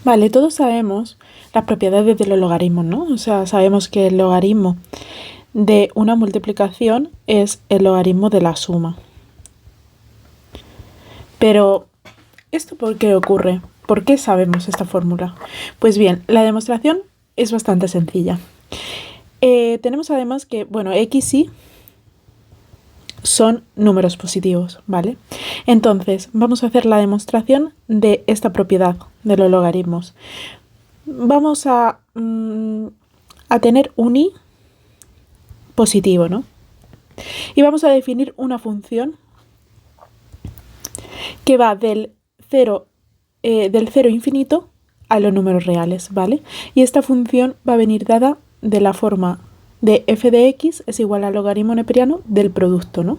Vale, todos sabemos las propiedades de los logaritmos, ¿no? O sea, sabemos que el logaritmo de una multiplicación es el logaritmo de la suma. Pero, ¿esto por qué ocurre? ¿Por qué sabemos esta fórmula? Pues bien, la demostración es bastante sencilla. Tenemos además que, bueno, x y son números positivos, ¿vale? Entonces, vamos a hacer la demostración de esta propiedad de los logaritmos. Vamos a tener un i positivo, ¿no? Y vamos a definir una función que va del 0 infinito a los números reales, ¿vale? Y esta función va a venir dada de la forma de f de x es igual al logaritmo neperiano del producto, ¿no?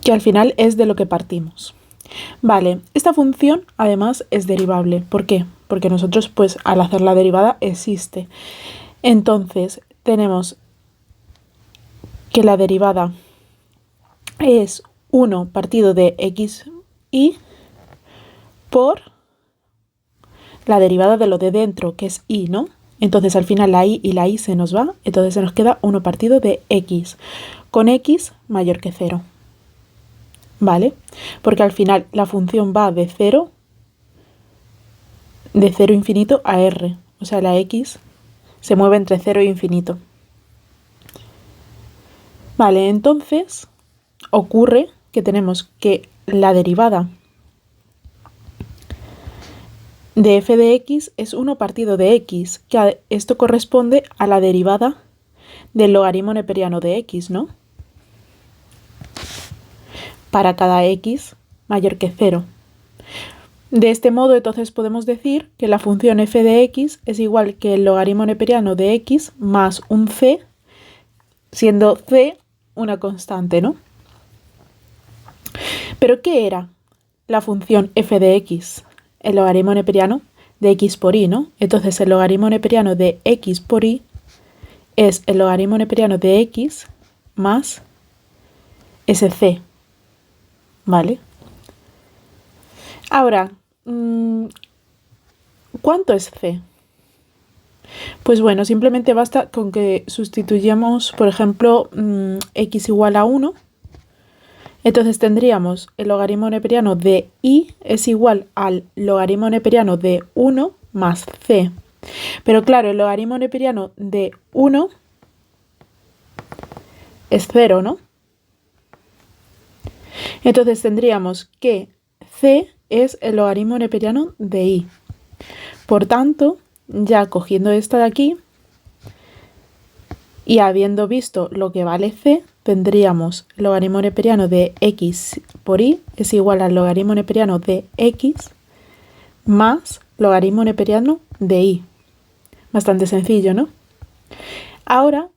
Que al final es de lo que partimos. Vale, esta función además es derivable. ¿Por qué? Porque nosotros, pues, al hacer la derivada existe. Entonces, tenemos que la derivada es 1 partido de x y por la derivada de lo de dentro, que es y, ¿no? Entonces al final la y la y se nos va, entonces se nos queda 1 partido de x, con x mayor que 0. ¿Vale? Porque al final la función va de 0 infinito a r. O sea, la x se mueve entre 0 e infinito. Vale, entonces ocurre que tenemos que la derivada de f de x es 1 partido de x, que esto corresponde a la derivada del logaritmo neperiano de x, ¿no? Para cada x mayor que 0. De este modo, entonces podemos decir que la función f de x es igual que el logaritmo neperiano de x más un c, siendo c una constante, ¿no? ¿Pero qué era la función f de x? El logaritmo neperiano de x por y, ¿no? Entonces el logaritmo neperiano de x por y es el logaritmo neperiano de x más ese c, ¿vale? Ahora, ¿cuánto es c? Pues bueno, simplemente basta con que sustituyamos, por ejemplo, x igual a 1. Entonces tendríamos el logaritmo neperiano de y es igual al logaritmo neperiano de 1 más c. Pero claro, el logaritmo neperiano de 1 es 0, ¿no? Entonces tendríamos que c es el logaritmo neperiano de y. Por tanto, ya cogiendo esta de aquí y habiendo visto lo que vale c, tendríamos el logaritmo neperiano de x por y es igual al logaritmo neperiano de x más logaritmo neperiano de y. Bastante sencillo, ¿no? Ahora,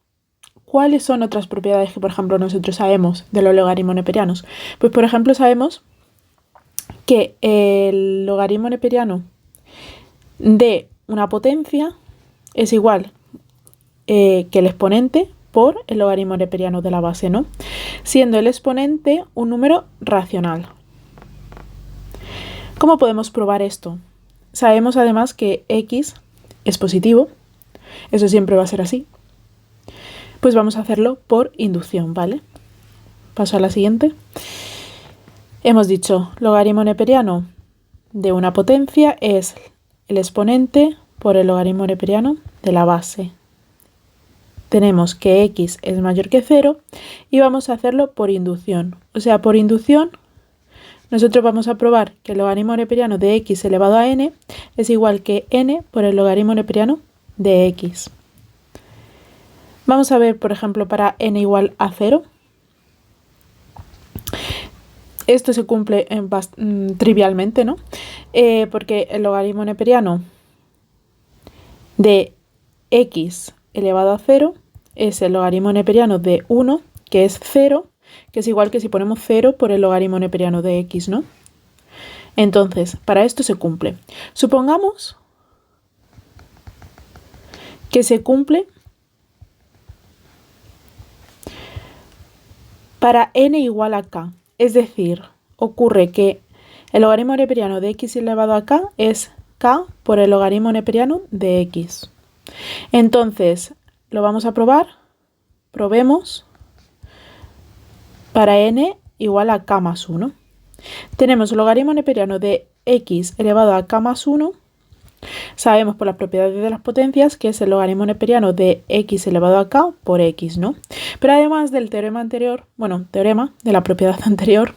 ¿cuáles son otras propiedades que, por ejemplo, nosotros sabemos de los logaritmos neperianos? Pues, por ejemplo, sabemos que el logaritmo neperiano de una potencia es igual que el exponente por el logaritmo neperiano de la base, ¿no? Siendo el exponente un número racional. ¿Cómo podemos probar esto? Sabemos además que x es positivo, eso siempre va a ser así. Pues vamos a hacerlo por inducción, ¿vale? Paso a la siguiente. Hemos dicho, logaritmo neperiano de una potencia es el exponente por el logaritmo neperiano de la base. Tenemos que x es mayor que 0 y vamos a hacerlo por inducción. O sea, por inducción, nosotros vamos a probar que el logaritmo neperiano de x elevado a n es igual que n por el logaritmo neperiano de x. Vamos a ver, por ejemplo, para n igual a 0. Esto se cumple trivialmente, ¿no? Porque el logaritmo neperiano de x elevado a 0 es el logaritmo neperiano de 1, que es 0, que es igual que si ponemos 0 por el logaritmo neperiano de x, ¿no? Entonces, para esto se cumple. Supongamos que se cumple para n igual a k. Es decir, ocurre que el logaritmo neperiano de x elevado a k es k por el logaritmo neperiano de x. Entonces, lo vamos a probar. Probemos para n igual a k más 1. Tenemos el logaritmo neperiano de x elevado a k más 1. Sabemos por las propiedades de las potencias que es el logaritmo neperiano de x elevado a k por x, ¿no? Pero además del teorema anterior, bueno, teorema de la propiedad anterior,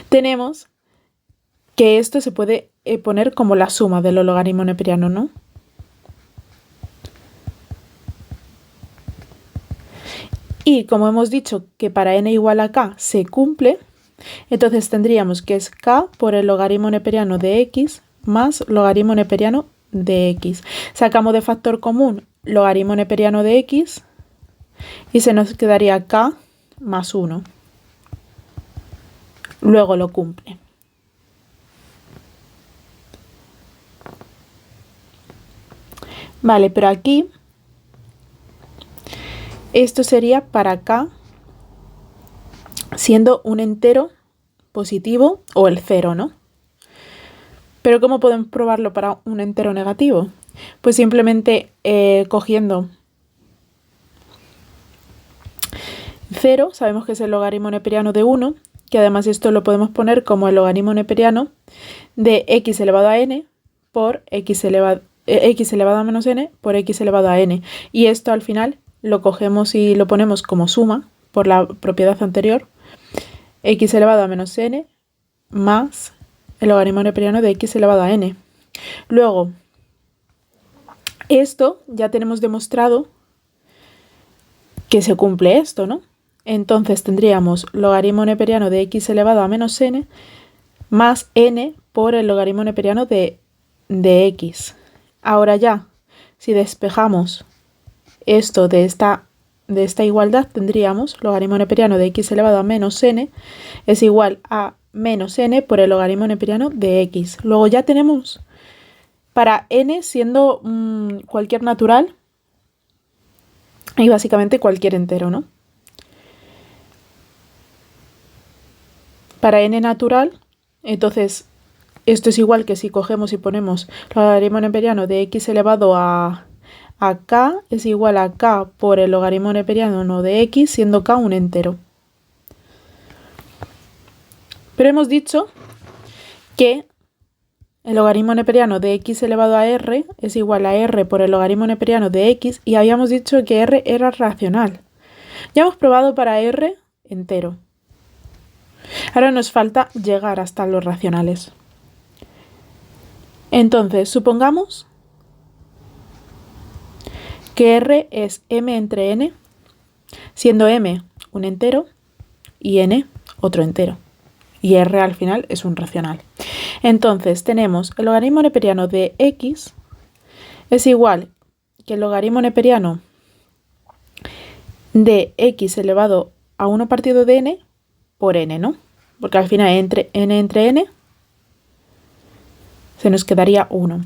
tenemos que esto se puede poner como la suma de los logaritmos neperianos, ¿no? Y como hemos dicho que para n igual a k se cumple, entonces tendríamos que es k por el logaritmo neperiano de x más logaritmo neperiano de x. Sacamos de factor común logaritmo neperiano de x y se nos quedaría k más 1. Luego lo cumple. Vale, pero aquí esto sería para k siendo un entero positivo o el 0, ¿no? Pero ¿cómo podemos probarlo para un entero negativo? Pues simplemente cogiendo 0, sabemos que es el logaritmo neperiano de 1, que además esto lo podemos poner como el logaritmo neperiano de x elevado a n por x elevado a menos n por x elevado a n. Y esto al final lo cogemos y lo ponemos como suma por la propiedad anterior, x elevado a menos n más el logaritmo neperiano de x elevado a n. Luego, esto ya tenemos demostrado que se cumple esto, ¿no? Entonces tendríamos logaritmo neperiano de x elevado a menos n más n por el logaritmo neperiano de x. Ahora ya, si despejamos esto de esta igualdad, tendríamos logaritmo neperiano de x elevado a menos n es igual a menos n por el logaritmo neperiano de x. Luego ya tenemos para n siendo cualquier natural y básicamente cualquier entero, ¿no? Para n natural, entonces esto es igual que si cogemos y ponemos logaritmo neperiano de x elevado a k es igual a k por el logaritmo neperiano de x, siendo k un entero. Pero hemos dicho que el logaritmo neperiano de x elevado a r es igual a r por el logaritmo neperiano de x y habíamos dicho que r era racional. Ya hemos probado para r entero. Ahora nos falta llegar hasta los racionales. Entonces, supongamos que r es m entre n, siendo m un entero y n otro entero. Y r al final es un racional. Entonces tenemos el logaritmo neperiano de x es igual que el logaritmo neperiano de x elevado a 1 partido de n por n, ¿no? Porque al final entre n se nos quedaría 1.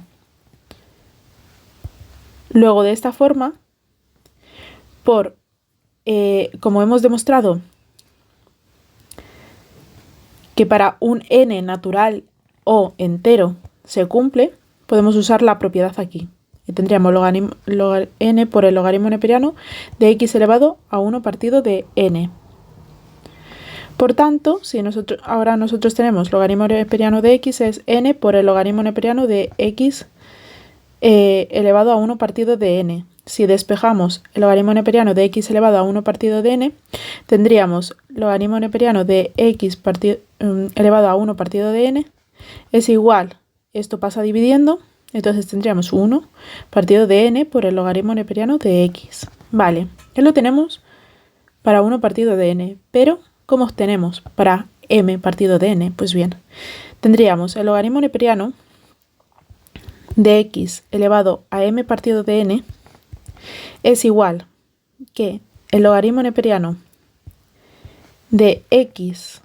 Luego de esta forma, como hemos demostrado que para un n natural o entero se cumple, podemos usar la propiedad aquí. Y tendríamos n por el logaritmo neperiano de x elevado a 1 partido de n. Por tanto, si ahora nosotros tenemos logaritmo neperiano de x es n por el logaritmo neperiano de x elevado a 1 partido de n. Si despejamos el logaritmo neperiano de x elevado a 1 partido de n, tendríamos logaritmo neperiano de x elevado a 1 partido de n es igual, esto pasa dividiendo, entonces tendríamos 1 partido de n por el logaritmo neperiano de x. Vale, ya lo tenemos para 1 partido de n, pero ¿cómo obtenemos para m partido de n? Pues bien, tendríamos el logaritmo neperiano de x elevado a m partido de n es igual que el logaritmo neperiano de x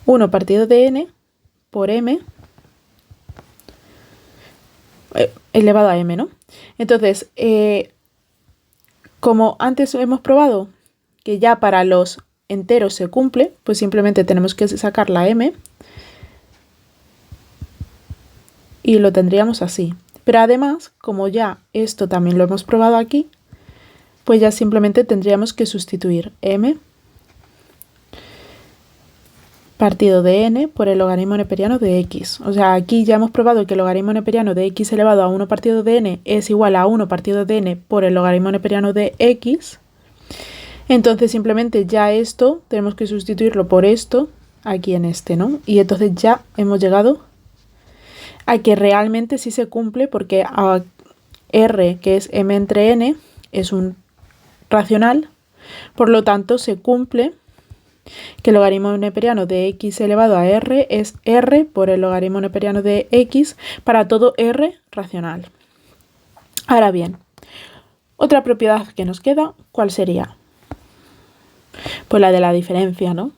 1 partido de n por m elevado a m, ¿no? Entonces, como antes hemos probado que ya para los enteros se cumple, pues simplemente tenemos que sacar la m y lo tendríamos así. Pero además, como ya esto también lo hemos probado aquí, pues ya simplemente tendríamos que sustituir m partido de n por el logaritmo neperiano de x. O sea, aquí ya hemos probado que el logaritmo neperiano de x elevado a 1 partido de n es igual a 1 partido de n por el logaritmo neperiano de x. Entonces simplemente ya esto tenemos que sustituirlo por esto aquí en este, ¿no? Y entonces ya hemos llegado a que realmente sí se cumple, porque a r, que es m entre n, es un racional, por lo tanto se cumple que el logaritmo neperiano de x elevado a r es r por el logaritmo neperiano de x para todo r racional. Ahora bien, otra propiedad que nos queda, ¿cuál sería? Pues la de la diferencia, ¿no?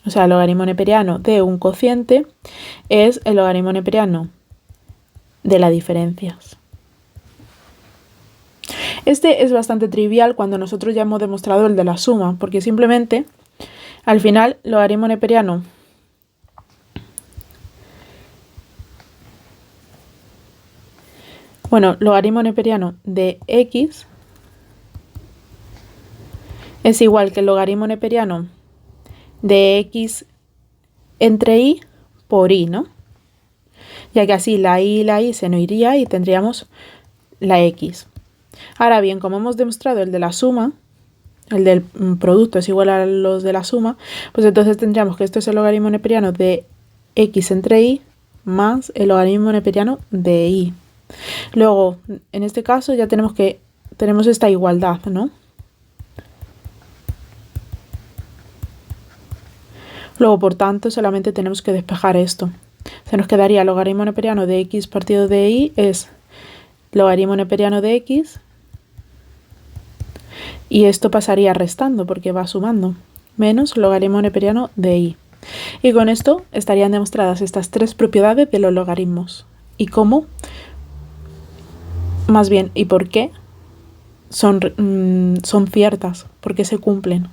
O sea, el logaritmo neperiano de un cociente es el logaritmo neperiano de la diferencia. Este es bastante trivial cuando nosotros ya hemos demostrado el de la suma, porque simplemente al final logaritmo neperiano logaritmo neperiano de x es igual que el logaritmo neperiano de x entre y por y, ¿no? Ya que así la y se nos iría y tendríamos la x. Ahora bien, como hemos demostrado el de la suma, el del producto es igual a los de la suma, pues entonces tendríamos que esto es el logaritmo neperiano de x entre y más el logaritmo neperiano de y. Luego, en este caso ya tenemos esta igualdad, ¿no? Luego, por tanto, solamente tenemos que despejar esto. Se nos quedaría el logaritmo neperiano de x partido de y es logaritmo neperiano de x, y esto pasaría restando porque va sumando, menos logaritmo neperiano de y. Y con esto estarían demostradas estas tres propiedades de los logaritmos. Y cómo, más bien, y por qué son ciertas, por qué se cumplen.